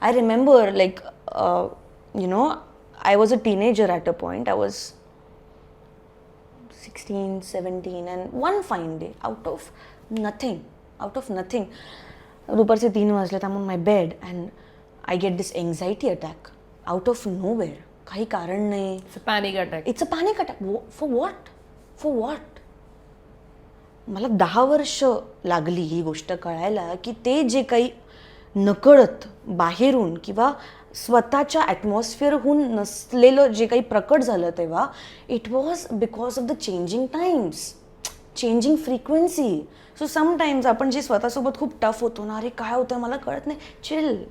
I remember, like, I was a teenager at a point. I was 16, 17, and one fine day, out of nothing, दुपारचे 3 वाजलेत, I'm on my bed and I get this anxiety attack out of nowhere. काही कारण नाही. Panic attack. It's a panic attack. For what? मला 10 वर्ष लागली ही गोष्ट कळायला की ते जे काही नकळत बाहेरून किंवा स्वतःच्या ॲटमॉस्फिअरहून नसलेलं जे काही प्रकट झालं तेव्हा it was because of the changing times, changing frequency. So sometimes आपण जे स्वतःसोबत खूप टफ होतो ना, अरे काय होतं मला कळत नाही, चिल.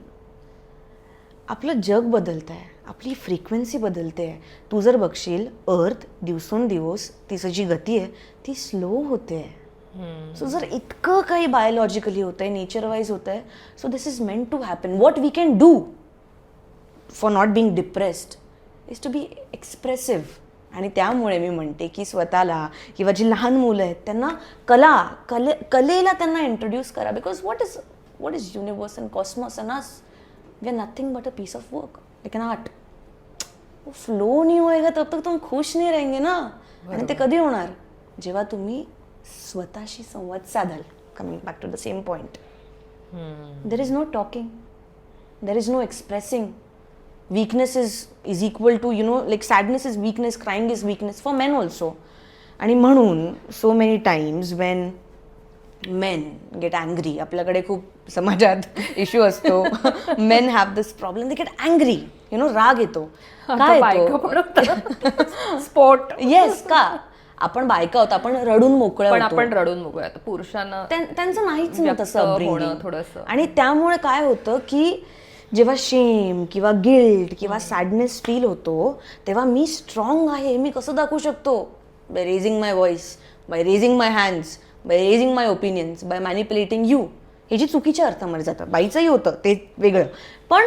आपलं जग बदलत आहे, आपली फ्रिक्वेन्सी बदलते आहे. तू जर बघशील अर्थ दिवसेंदिवस तिचं जी गती आहे ती स्लो होते आहे. सो जर इतकं काही बायोलॉजिकली होतं आहे, नेचर वाईज होतं आहे, so this is meant to happen. What we can do for not being depressed is to be expressive. आणि त्यामुळे मी म्हणते की स्वतःला किंवा जी लहान मुलं आहेत त्यांना कलेला त्यांना इंट्रोड्यूस करा. Because what is universe and cosmos and us, we are nothing but a piece of work, like an art. वो फ्लो नहीं होएगा तब तक तुम खुश नहीं रहेंगे ना. आणि ते कधी होणार? जेव्हा तुम्ही स्वतःशी संवाद साधाल. Coming back to the same point, there is no talking, there is no expressing. Weakness is equal to, like sadness is weakness, crying is weakness for men also. आणि म्हणून so many times when men get angry, आपल्याकडे खूप समाजात issue असतो, men have this problem, they get angry, राग येतो. काय येतो? स्पॉट. येस, का आपण बायका आहोत, आपण रडून मोकळ्या होतो. आपण रडून मोकळ्या. पुरुषांना त्यांचं नाहीच ना तसं अपब्रिंगिंग थोडंसं. आणि त्यामुळे काय होतं की जेव्हा शेम किंवा गिल्ट किंवा सॅडनेस फील होतो तेव्हा मी स्ट्रॉंग आहे मी कसं दाखवू शकतो? By raising my voice, by raising my hands, by raising my opinions, by manipulating you. हे जी चुकीच्या अर्थामध्ये जातं. बाईचंही होतं ते वेगळं, पण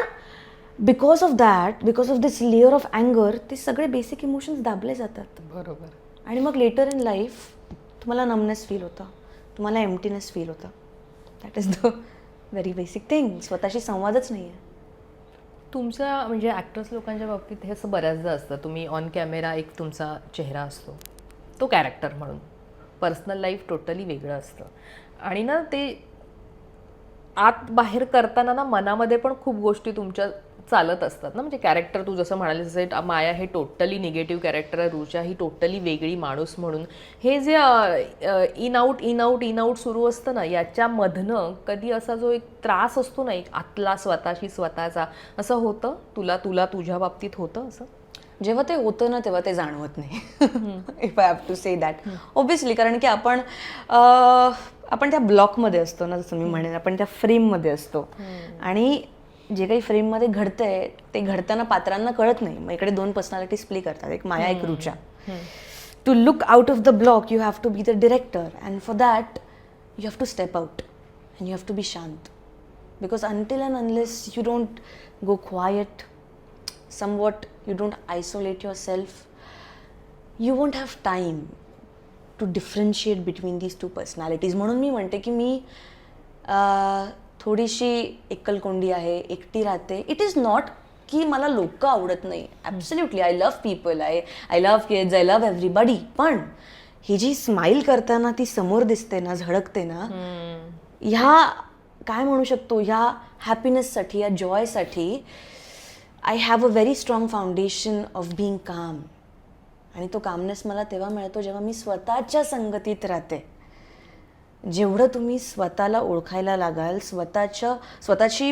because of that, because of this layer of अँगर, ते सगळे बेसिक इमोशन्स दाबले जातात. बरोबर. आणि मग लेटर इन लाईफ तुम्हाला नमनेस फील होतं, तुम्हाला एम्प्टीनेस फील होतं. That is the very basic thing. स्वतःशी संवादच नाही आहे. तुमच्या म्हणजे ॲक्टर्स लोकांच्या बाबतीत हे असं बऱ्याचदा असतं, तुम्ही ऑन कॅमेरा एक तुमचा चेहरा असतो, तो कॅरेक्टर म्हणून, पर्सनल लाईफ टोटली वेगळं असतं. आणि ना ते आत बाहेर करताना ना मनामध्ये पण खूप गोष्टी तुमच्या चालत असतात ना. म्हणजे कॅरेक्टर तू जसं म्हणालीस जसे माया हे टोटली निगेटिव्ह कॅरेक्टर आहे, रुचा ही टोटली वेगळी माणूस म्हणून. हे जे इन आउट सुरू असतं ना, याच्यामधनं कधी असा जो एक त्रास असतो ना, एक आतला स्वतःशी स्वतःचा, असं होतं तुला तुझ्या बाबतीत होतं असं? जेव्हा ते होतं ना तेव्हा ते जाणवत नाही. If I have to say that obviously. कारण की आपण त्या ब्लॉकमध्ये असतो ना, जसं मी म्हणेन आपण त्या फ्रेममध्ये असतो. आणि जे काही फ्रेममध्ये घडतंय ते घडताना पात्रांना कळत नाही. मग इकडे 2 पर्सनॅलिटीज प्ले करतात, एक माया एक Rucha. To look out of the block you have to be the director, and for that you have to step out and you have to be शांत. Because until and unless you don't go quiet, somewhat you don't isolate yourself, you won't have time to differentiate between these two personalities. म्हणून मी म्हणते की मी थोडीशी एकलकोंडी आहे, एकटी राहते. It is not की मला लोक आवडत नाही. Absolutely I love people, I love kids, I love everybody. पण ही जी स्माईल करताना ती समोर दिसते ना, झळकते ना, ह्या काय म्हणू शकतो, ह्या हॅपीनेससाठी, या जॉयसाठी I have a very strong foundation of being calm. आणि तो कामनेस मला तेव्हा मिळतो जेव्हा मी स्वतःच्या संगतीत राहते. जेवढं तुम्ही स्वतःला ओळखायला लागाल, स्वतःची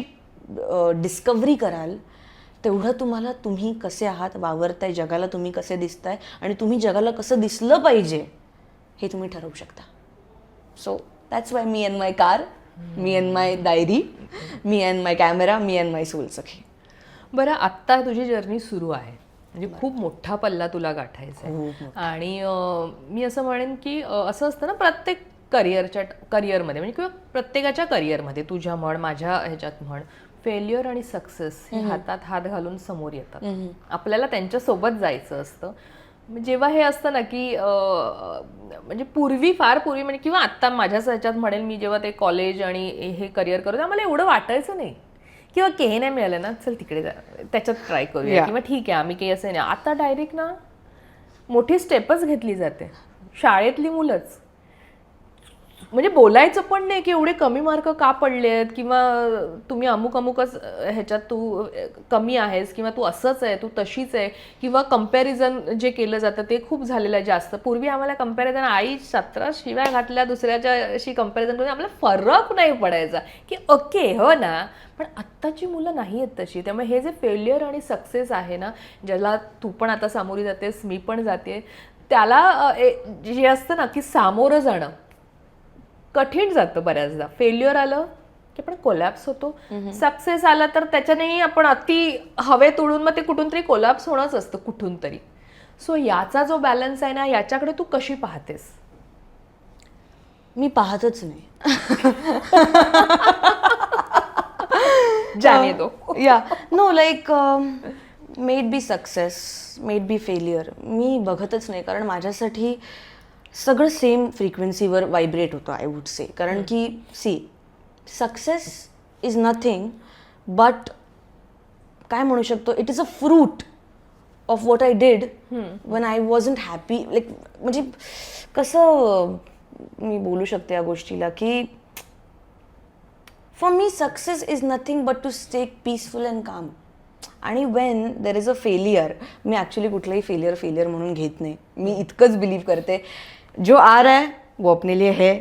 डिस्कव्हरी कराल, तेवढं तुम्हाला तुम्ही कसे आहात, वावरताय, जगाला तुम्ही कसे दिसताय आणि तुम्ही जगाला कसं दिसलं पाहिजे हे तुम्ही ठरवू शकता. So that's why me and my car, me and my diary, me and my camera, me and my soul सखी. बरं, आत्ता तुझी जर्नी सुरू आहे, म्हणजे खूप मोठा पल्ला तुला गाठायचा आहे. आणि मी असं म्हणेन की असं असतं ना प्रत्येक करिअरमध्ये, म्हणजे किंवा प्रत्येकाच्या करिअरमध्ये, तुझ्या म्हण, माझ्या ह्याच्यात म्हण, फेल्युअर आणि सक्सेस हे हातात हात घालून समोर येतात. आपल्याला त्यांच्यासोबत जायचं असतं. जेव्हा हे असतं ना की म्हणजे फार पूर्वी म्हणजे किंवा आत्ता माझ्याच ह्याच्यात म्हणेल मी, जेव्हा ते कॉलेज आणि हे करिअर करत मला एवढं वाटायचं नाही किंवा के हे नाही मिळालं ना, चल तिकडे जा, त्याच्यात ट्राय करूया, Yeah. किंवा ठीक आहे आम्ही काही असं नाही. आता डायरेक्ट ना मोठी स्टेपच घेतली जाते. शाळेतली मुलंच म्हणजे बोलायचं पण नाही की एवढे कमी मार्क का पडले आहेत, किंवा तुम्ही अमुक अमुकच ह्याच्यात तू कमी आहेस, किंवा तू असंच आहे, तू तशीच आहे, किंवा कम्पॅरिझन जे केलं जातं ते खूप झालेलं आहे जास्त. पूर्वी आम्हाला कम्पॅरिझन आई 17 शिव्या घातल्या दुसऱ्याच्याशी कम्पॅरिझन करून आपल्याला फरक नाही पडायचा की ओके हो ना. पण आत्ताची मुलं नाही आहेत तशी. त्यामुळे हे जे फेल्युअर आणि सक्सेस आहे ना, ज्याला तू पण आता सामोरी जातेस, मी पण जाते, त्याला जे असतं ना की सामोरं जाणं कठीण जातं बऱ्याचदा. फेल्युअर आलं की आपण कोलॅप्स होतो, सक्सेस आला तर त्याच्यानेही आपण अति हवेत उडून मग ते कुठून तरी कोलॅप्स होणंच असतं कुठून तरी. सो याचा जो बॅलन्स आहे ना, याच्याकडे तू कशी पाहतेस? मी पाहतच नाही. जाने दो. या no like maybe success, maybe failure, मी बघतच नाही. कारण माझ्यासाठी सगळं सेम फ्रिक्वेन्सीवर व्हायब्रेट होतं आय वुड से. कारण की सी, सक्सेस इज नथिंग बट काय म्हणू शकतो, it is a fruit of what I did when I wasn't happy. Like म्हणजे कसं मी बोलू शकते या गोष्टीला की for me success is nothing but to stay peaceful and calm. आणि when there is a failure, मी ॲक्च्युली कुठलंही फेलियर म्हणून घेत नाही. मी इतकंच बिलीव करते, जो आ रहा है वो अपने लिए है,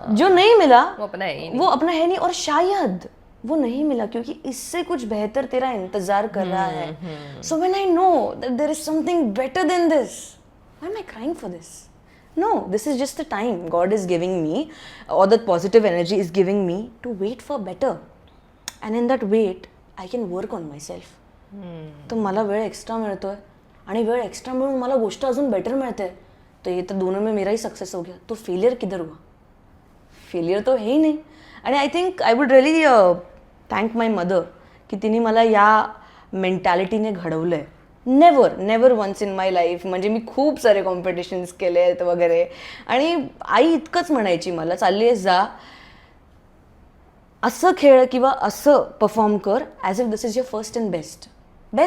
जो नहीं मिला वो अपना है ही नहीं. वो अपना है नहीं, और शायद वो नहीं मिला क्योंकि इससे कुछ बेहतर तेरा इंतजार कर रहा है. So when I know that there is something better than this, why am I crying for this? No, this is just the time God is giving me, or that positive energy is giving me to wait for better. And in that wait, I can work on myself. तो मला वेळ extra मिळतोय आणि वेळ extra मिळून मला गोष्ट अजून बेटर मिळते, तो ये तो दोनों में मेरा ही सक्सेस हो गया. तो फेलियर किधर हुआ? फेलियर तो है ही नहीं. आणि I think I would really thank my mother की तिने मला या मेंटॅलिटीने घडवलं आहे. Never once in my life. म्हणजे मी खूप सारे कॉम्पिटिशन्स केले आहेत वगैरे, आणि आई इतकंच म्हणायची मला, चालली आहेस जा, असं खेळ किंवा असं परफॉर्म कर as if this is your first and best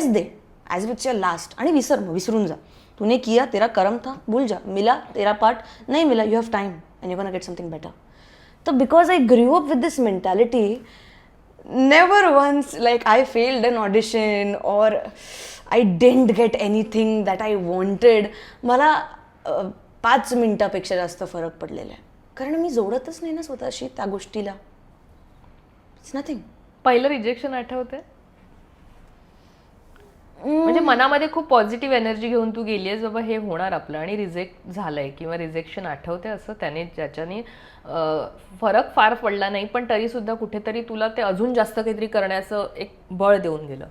they, as if it's your last. आणि विसरून जा. तूने किया, तेरा कर्म था, भूल जा. मिला तेरा पार्ट, नहीं मिला, you have time and you gonna get something better. तो because I grew up with this mentality, never once like I failed an audition और I didn't get anything that I wanted. मला 5 मिनिटापेक्षा जास्त फरक पडलेला आहे, कारण मी जोडतच नाही ना स्वतःशी त्या गोष्टीला. It's nothing. पहिलं रिजेक्शन आठवते? म्हणजे मनामध्ये खूप पॉझिटिव्ह एनर्जी घेऊन तू गेली आहेस, बाबा हे होणार आपलं, आणि रिजेक्ट झालंय, किंवा रिजेक्शन आठवते असं त्याने ज्याच्याने फरक फार पडला नाही पण तरी सुद्धा कुठेतरी तुला ते अजून जास्त काहीतरी करण्याचं एक बळ देऊन गेलं?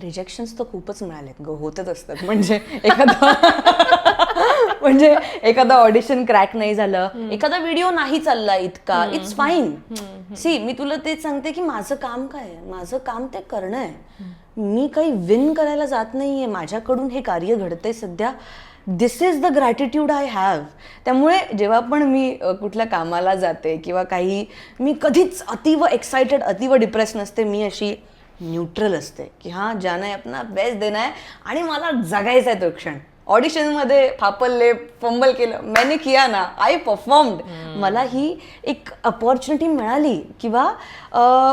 रिजेक्शन्स तर खूपच मिळालेत ग, होतच असतात. म्हणजे एखादा ऑडिशन क्रॅक नाही झालं, एखादा व्हिडिओ नाही चालला इतका, इट्स फाईन. सी, मी तुला तेच सांगते की माझं काम काय आहे, माझं काम ते करणं आहे. मी काही विन करायला जात नाहीये. माझ्याकडून हे कार्य घडतंय सध्या, this is the gratitude I have. त्यामुळे जेव्हा पण मी कुठल्या कामाला जाते किंवा काही, मी कधीच अतिव एक्सायटेड अतिव डिप्रेस नसते. मी अशी न्यूट्रल असते की हां, जाना आहे, अपना बेस्ट देना आहे आणि मला जगायचा आहे तो क्षण. ऑडिशनमध्ये फापलले, फंबल केलं, मैंने किया ना, आय परफॉर्म्ड. मला ही एक अपॉर्च्युनिटी मिळाली. किंवा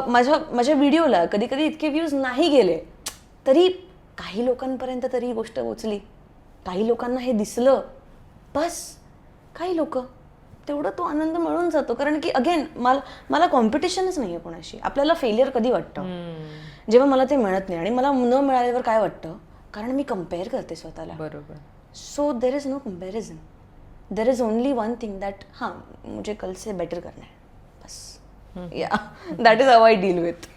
माझ्या व्हिडिओला कधी कधी इतके व्ह्यूज नाही गेले तरी काही लोकांपर्यंत तरी ही गोष्ट पोचली, काही लोकांना हे दिसलं, बस काही लोक, तेवढं तो आनंद मिळून जातो. कारण की अगेन मला कॉम्पिटिशनच नाही आहे कोणाशी. आपल्याला फेलियर कधी वाटतं जेव्हा मला ते मिळत नाही, आणि मला न मिळाल्यावर काय वाटतं, कारण मी कम्पेअर करते स्वतःला. बरोबर. So there is no comparison, there is only one thing that हां, मुझे कल से बेटर करना है, बस. या that is how I deal with.